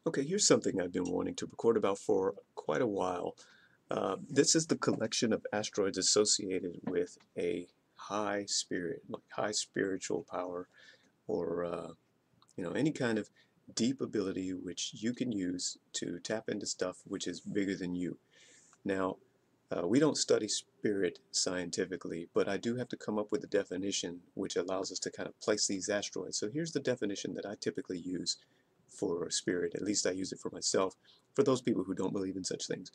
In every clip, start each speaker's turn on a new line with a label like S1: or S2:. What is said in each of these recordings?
S1: Okay, here's something I've been wanting to record about for quite a while. This is the collection of asteroids associated with a high spirit, like high spiritual power, or any kind of deep ability which you can use to tap into stuff which is bigger than you. Now, we don't study spirit scientifically, but I do have to come up with a definition which allows us to kind of place these asteroids. So here's the definition that I typically use for spirit. At least I use it for myself. For those people who don't believe in such things,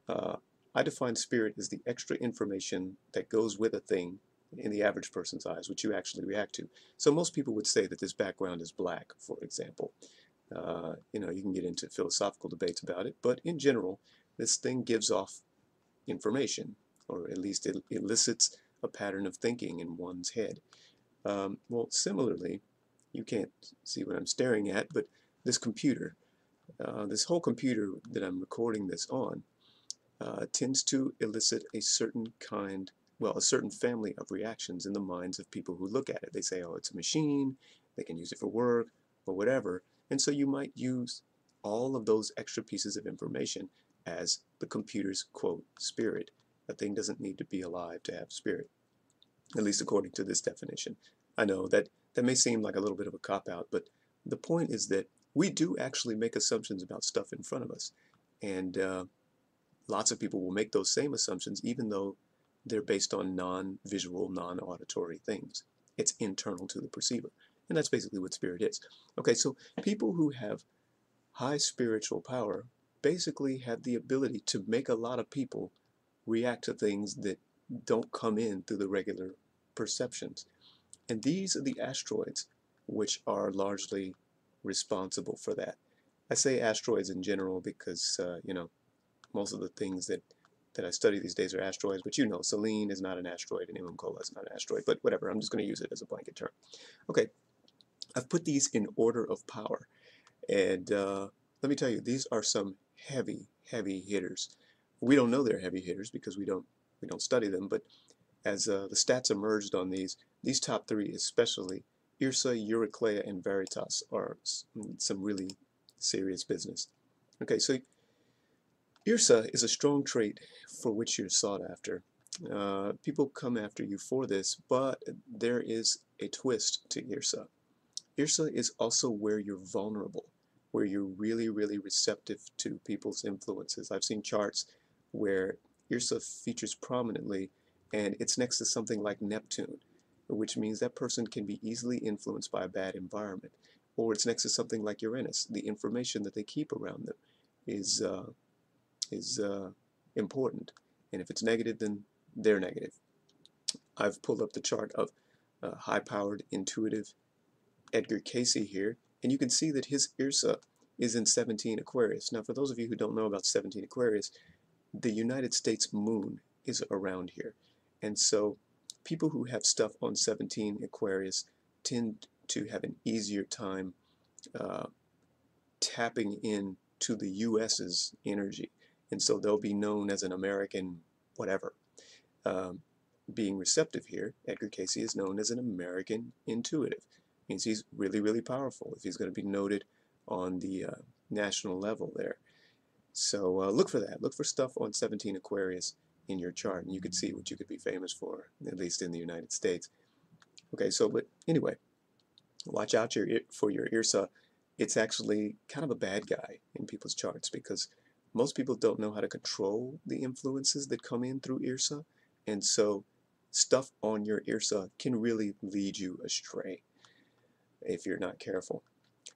S1: uh, I define spirit as the extra information that goes with a thing in the average person's eyes, which you actually react to. So most people would say that this background is black, for example. You can get into philosophical debates about it, but in general, this thing gives off information, or at least it elicits a pattern of thinking in one's head. Well, similarly, you can't see what I'm staring at, but this computer, this whole computer that I'm recording this on, tends to elicit a certain kind, well, a certain family of reactions in the minds of people who look at it. They say, oh, it's a machine, they can use it for work, or whatever. And so you might use all of those extra pieces of information as the computer's, quote, spirit. A thing doesn't need to be alive to have spirit, at least according to this definition. I know that may seem like a little bit of a cop-out, but the point is that we do actually make assumptions about stuff in front of us. And lots of people will make those same assumptions even though they're based on non-visual, non-auditory things. It's internal to the perceiver. And that's basically what spirit is. Okay, so people who have high spiritual power basically have the ability to make a lot of people react to things that don't come in through the regular perceptions. And these are the asteroids which are largely responsible for that. I say asteroids in general because, most of the things that I study these days are asteroids, but Selene is not an asteroid and Imum Coeli is not an asteroid, but whatever, I'm just going to use it as a blanket term. Okay, I've put these in order of power, and let me tell you, these are some heavy, heavy hitters. We don't know they're heavy hitters because we don't study them, but as the stats emerged on these top three especially, Yrsa, Eurykleia, and Veritas are some really serious business. Okay, so Yrsa is a strong trait for which you're sought after. People come after you for this, but there is a twist to Yrsa. Yrsa is also where you're vulnerable, where you're really, really receptive to people's influences. I've seen charts where Yrsa features prominently, and it's next to something like Neptune, which means that person can be easily influenced by a bad environment. Or it's next to something like Uranus. The information that they keep around them is is important. And if it's negative, then they're negative. I've pulled up the chart of high-powered, intuitive Edgar Cayce here, and you can see that his Yrsa is in 17 Aquarius. Now, for those of you who don't know about 17 Aquarius, the United States moon is around here. And so people who have stuff on 17 Aquarius tend to have an easier time uh, tapping in to the US's energy. And so they'll be known as an American whatever. Um, Being receptive here, Edgar Cayce is known as an American intuitive. It means he's really, really powerful if he's going to be noted on the national level there. So look for that. Look for stuff on 17 Aquarius in your chart, and you could see what you could be famous for, at least in the United States. Okay, so but anyway, watch out for your Yrsa. It's actually kind of a bad guy in people's charts because most people don't know how to control the influences that come in through Yrsa, and so stuff on your Yrsa can really lead you astray if you're not careful.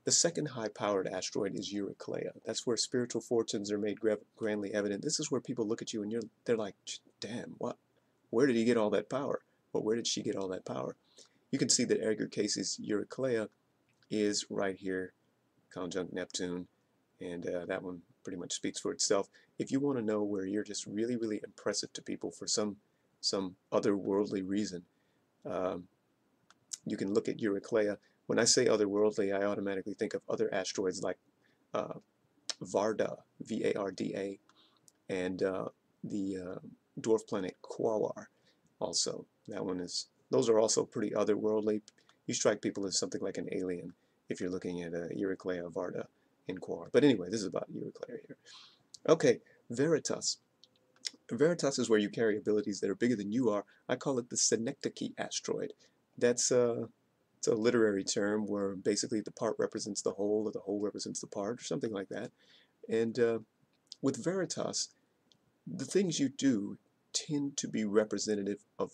S1: The second high-powered asteroid is Eurykleia. That's where spiritual fortunes are made grandly evident. This is where people look at you and they're like, damn, what? Where did he get all that power? Or where did she get all that power? You can see that Edgar Cayce's Eurykleia is right here, conjunct Neptune, and that one pretty much speaks for itself. If you want to know where you're just really, really impressive to people for some otherworldly reason, um, you can look at Eurykleia. When I say otherworldly, I automatically think of other asteroids like uh, Varda, V-A-R-D-A, and the dwarf planet Quaoar also. Those are also pretty otherworldly. You strike people as something like an alien if you're looking at Eurykleia Varda in Quar. But anyway, this is about Yrsa here. Okay, Veritas. Veritas is where you carry abilities that are bigger than you are. I call it the synecdoche asteroid. That's it's a literary term where basically the part represents the whole or the whole represents the part or something like that. And with Veritas, the things you do tend to be representative of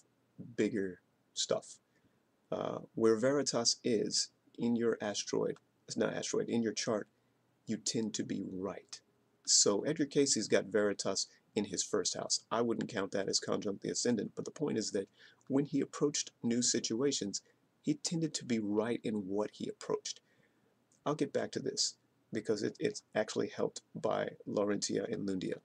S1: bigger stuff. Where Veritas is in your asteroid, it's not asteroid, in your chart, you tend to be right. So Edgar Casey's got Veritas in his first house. I wouldn't count that as conjunct the ascendant, but the point is that when he approached new situations, he tended to be right in what he approached. I'll get back to this because it's actually helped by Laurentia and Lundia.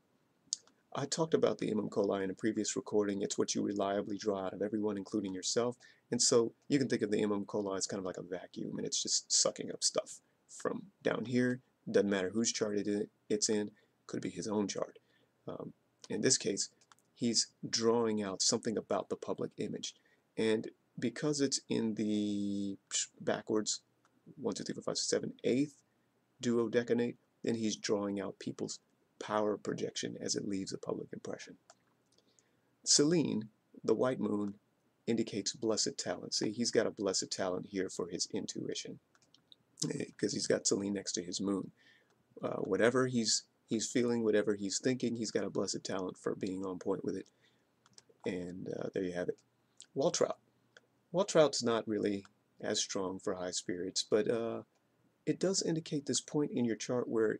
S1: I talked about the Imum Coeli in a previous recording. It's what you reliably draw out of everyone, including yourself. And so you can think of the Imum Coeli as kind of like a vacuum, and it's just sucking up stuff from down here. Doesn't matter whose chart it's in. Could be his own chart. In this case, he's drawing out something about the public image. And because it's in the backwards 1, 2, 3, 4, 5, 6, 7, 8th duodecanate, then he's drawing out people's power projection as it leaves a public impression. Selene, the white moon, indicates blessed talent. See, he's got a blessed talent here for his intuition because he's got Selene next to his moon. Whatever he's feeling, whatever he's thinking, he's got a blessed talent for being on point with it. And there you have it. Waltraut. Waltraut's not really as strong for high spirits, but it does indicate this point in your chart where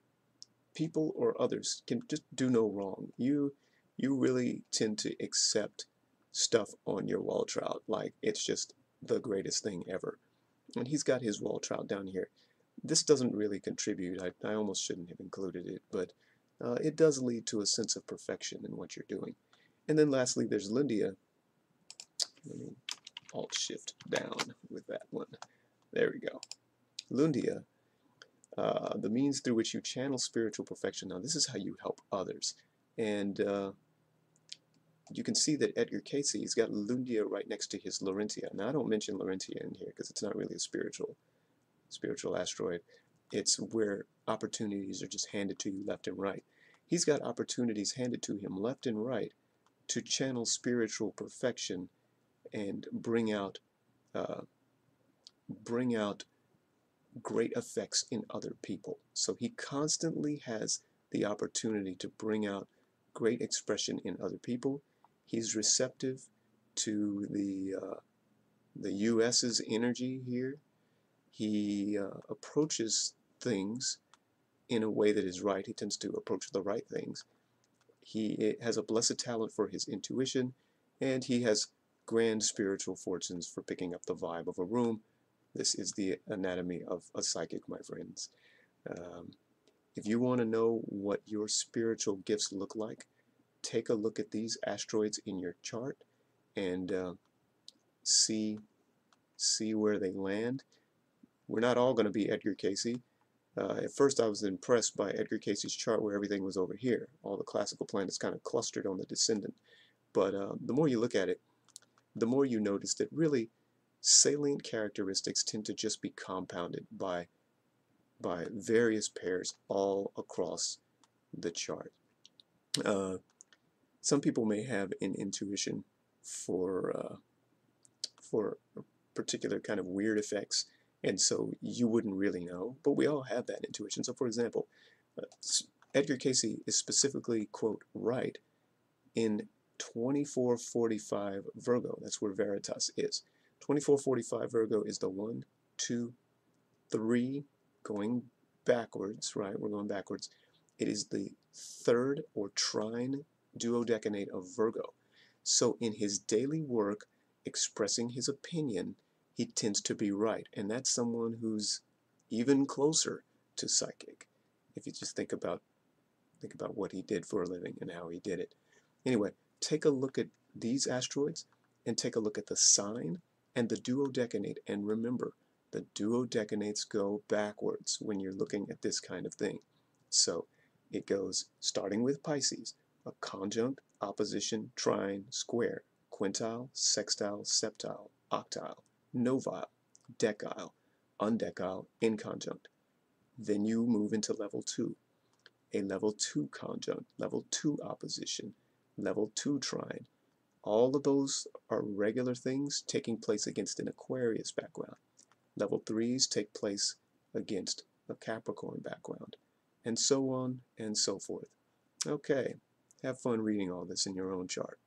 S1: people or others can just do no wrong. You really tend to accept stuff on your Waltraut like it's just the greatest thing ever. And he's got his Waltraut down here. This doesn't really contribute. I almost shouldn't have included it, but it does lead to a sense of perfection in what you're doing. And then lastly, there's Lundia. Let me Alt-Shift down with that one. There we go. Lundia. The means through which you channel spiritual perfection. Now, this is how you help others. And you can see that Edgar Casey's got Lundia right next to his Laurentia. Now, I don't mention Laurentia in here because it's not really a spiritual asteroid. It's where opportunities are just handed to you left and right. He's got opportunities handed to him left and right to channel spiritual perfection and bring out great effects in other people. So he constantly has the opportunity to bring out great expression in other people. He's receptive to the US's energy here. He approaches things in a way that is right. He tends to approach the right things. He has a blessed talent for his intuition, and he has grand spiritual fortunes for picking up the vibe of a room. This is the anatomy of a psychic, my friends. If you want to know what your spiritual gifts look like, take a look at these asteroids in your chart and see where they land. We're not all going to be Edgar Casey. At first I was impressed by Edgar Casey's chart where everything was over here. All the classical planets kind of clustered on the descendant. But the more you look at it, the more you notice that really salient characteristics tend to just be compounded by various pairs all across the chart. Some people may have an intuition for particular kind of weird effects, and so you wouldn't really know, but we all have that intuition. So for example, Edgar Casey is specifically, quote, right in 2445 Virgo. That's where Veritas is. 2445 Virgo is the 1, 2, 3 going backwards, right? We're going backwards. It is the third or trine duodecanate of Virgo. So in his daily work, expressing his opinion, he tends to be right. And that's someone who's even closer to psychic. If you just think about what he did for a living and how he did it. Anyway, take a look at these asteroids and take a look at the sign and the duodecanate. And remember, the duodecanates go backwards when you're looking at this kind of thing. So it goes starting with Pisces, a conjunct, opposition, trine, square, quintile, sextile, septile, octile, novile, decile, undecile, inconjunct. Then you move into level 2, a level 2 conjunct, level 2 opposition, level 2 trine. All of those are regular things taking place against an Aquarius background. Level 3s take place against a Capricorn background, and so on and so forth. Okay, have fun reading all this in your own chart.